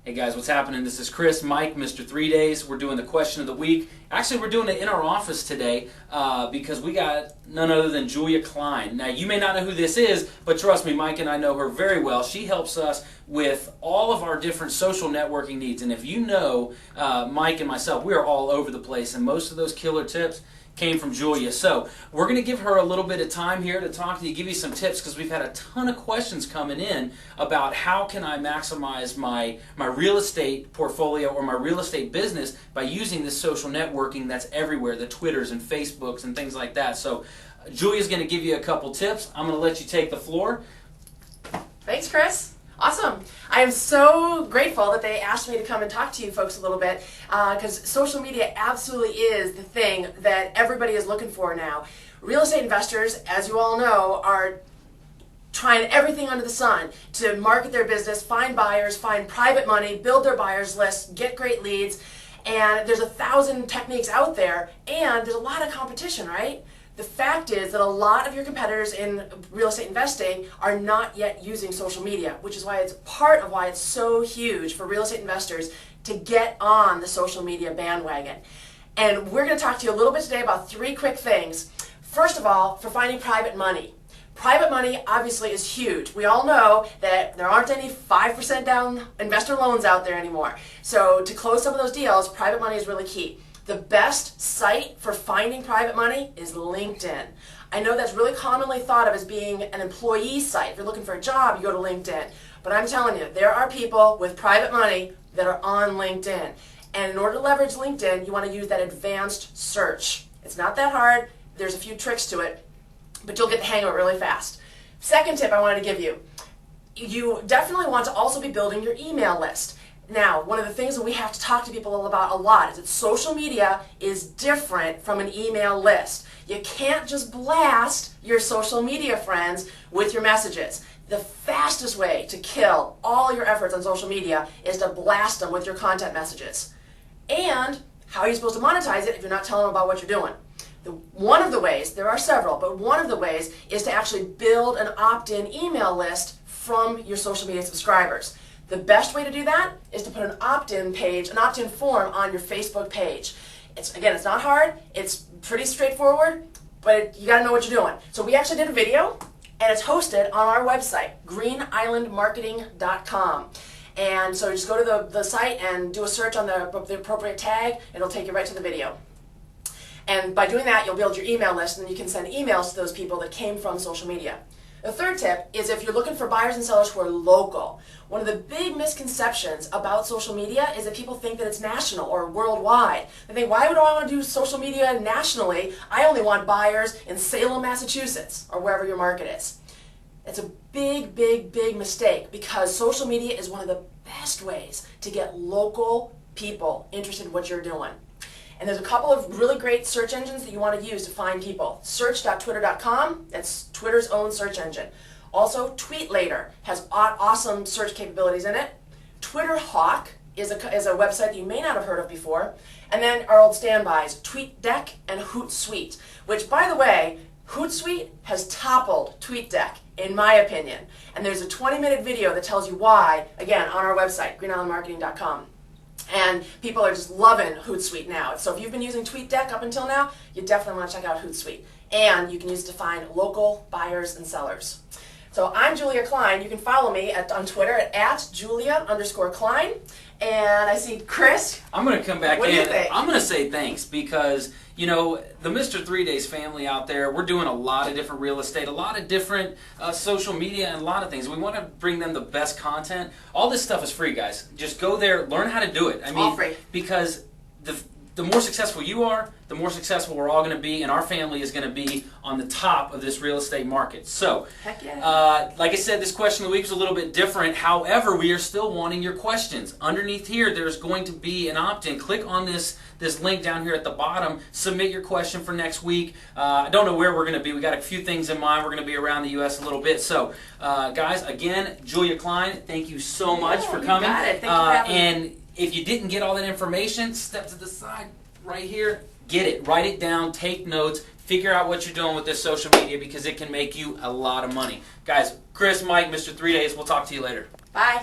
Hey guys, what's happening? This is Chris, Mike, Mr. 3 Days. We're doing the question of the week. Actually, we're doing it in our office today because we got none other than Julia Kline. Now, you may not know who this is, but trust me, Mike and I know her very well. She helps us with all of our different social networking needs. And if you know Mike and myself, we are all over the place, and most of those killer tips came from Julia. So we're going to give her a little bit of time here to talk to you, give you some tips, because we've had a ton of questions coming in about how can I maximize my real estate portfolio or my real estate business by using this social networking that's everywhere, the Twitters and Facebooks and things like that. So Julia's going to give you a couple tips. I'm going to let you take the floor. Thanks, Chris. Awesome. I am so grateful that they asked me to come and talk to you folks a little bit because social media absolutely is the thing that everybody is looking for now. Real estate investors, as you all know, are trying everything under the sun to market their business, find buyers, find private money, build their buyers list, get great leads, and there's 1,000 techniques out there, and there's a lot of competition, right? The fact is that a lot of your competitors in real estate investing are not yet using social media, which is why it's part of why it's so huge for real estate investors to get on the social media bandwagon. And we're going to talk to you a little bit today about 3 quick things. First of all, for finding private money. Private money obviously is huge. We all know that there aren't any 5% down investor loans out there anymore. So to close some of those deals, private money is really key. The best site for finding private money is LinkedIn. I know that's really commonly thought of as being an employee site. If you're looking for a job, you go to LinkedIn. But I'm telling you, there are people with private money that are on LinkedIn. And in order to leverage LinkedIn, you want to use that advanced search. It's not that hard. There's a few tricks to it, but you'll get the hang of it really fast. Second tip I wanted to give you. You definitely want to also be building your email list. Now, one of the things that we have to talk to people about a lot is that social media is different from an email list. You can't just blast your social media friends with your messages. The fastest way to kill all your efforts on social media is to blast them with your content messages. And how are you supposed to monetize it if you're not telling them about what you're doing? One of the ways, there are several, but one of the ways is to actually build an opt-in email list from your social media subscribers. The best way to do that is to put an opt-in page, an opt-in form on your Facebook page. It's not hard, it's pretty straightforward, but you gotta know what you're doing. So we actually did a video, and it's hosted on our website, greenislandmarketing.com. And so you just go to the site and do a search on the appropriate tag, and it'll take you right to the video. And by doing that, you'll build your email list, and you can send emails to those people that came from social media. The third tip is if you're looking for buyers and sellers who are local. One of the big misconceptions about social media is that people think that it's national or worldwide. They think, why would I want to do social media nationally? I only want buyers in Salem, Massachusetts, or wherever your market is. It's a big, big, big mistake because social media is one of the best ways to get local people interested in what you're doing. And there's a couple of really great search engines that you want to use to find people. Search.twitter.com, that's Twitter's own search engine. Also, TweetLater has awesome search capabilities in it. TwitterHawk is a website that you may not have heard of before. And then our old standbys, TweetDeck and Hootsuite, which, by the way, Hootsuite has toppled TweetDeck, in my opinion. And there's a 20-minute video that tells you why, again, on our website, greenislandmarketing.com. And people are just loving Hootsuite now. So if you've been using TweetDeck up until now, you definitely want to check out Hootsuite. And you can use it to find local buyers and sellers. So I'm Julia Kline. You can follow me on Twitter at Julia_Kline. And I see Chris. I'm going to come back in. What do you think? I'm going to say thanks because, you know, the Mr. 3 Days family out there, we're doing a lot of different real estate, a lot of different social media, and a lot of things. We want to bring them the best content. All this stuff is free, guys. Just go there, learn how to do it. I mean, all free. Because the more successful you are, the more successful we're all going to be, and our family is going to be on the top of this real estate market. So, heck yeah. like I said, this question of the week was a little bit different. However, we are still wanting your questions. Underneath here, there's going to be an opt-in. Click on this link down here at the bottom. Submit your question for next week. I don't know where we're going to be. We got a few things in mind. We're going to be around the U.S. a little bit. So, guys, again, Julia Kline, thank you so much for coming. You got it. Thank you for having me. And if you didn't get all that information, step to the side right here. Get it. Write it down. Take notes. Figure out what you're doing with this social media because it can make you a lot of money. Guys, Chris, Mike, Mr. 3 Days, we'll talk to you later. Bye.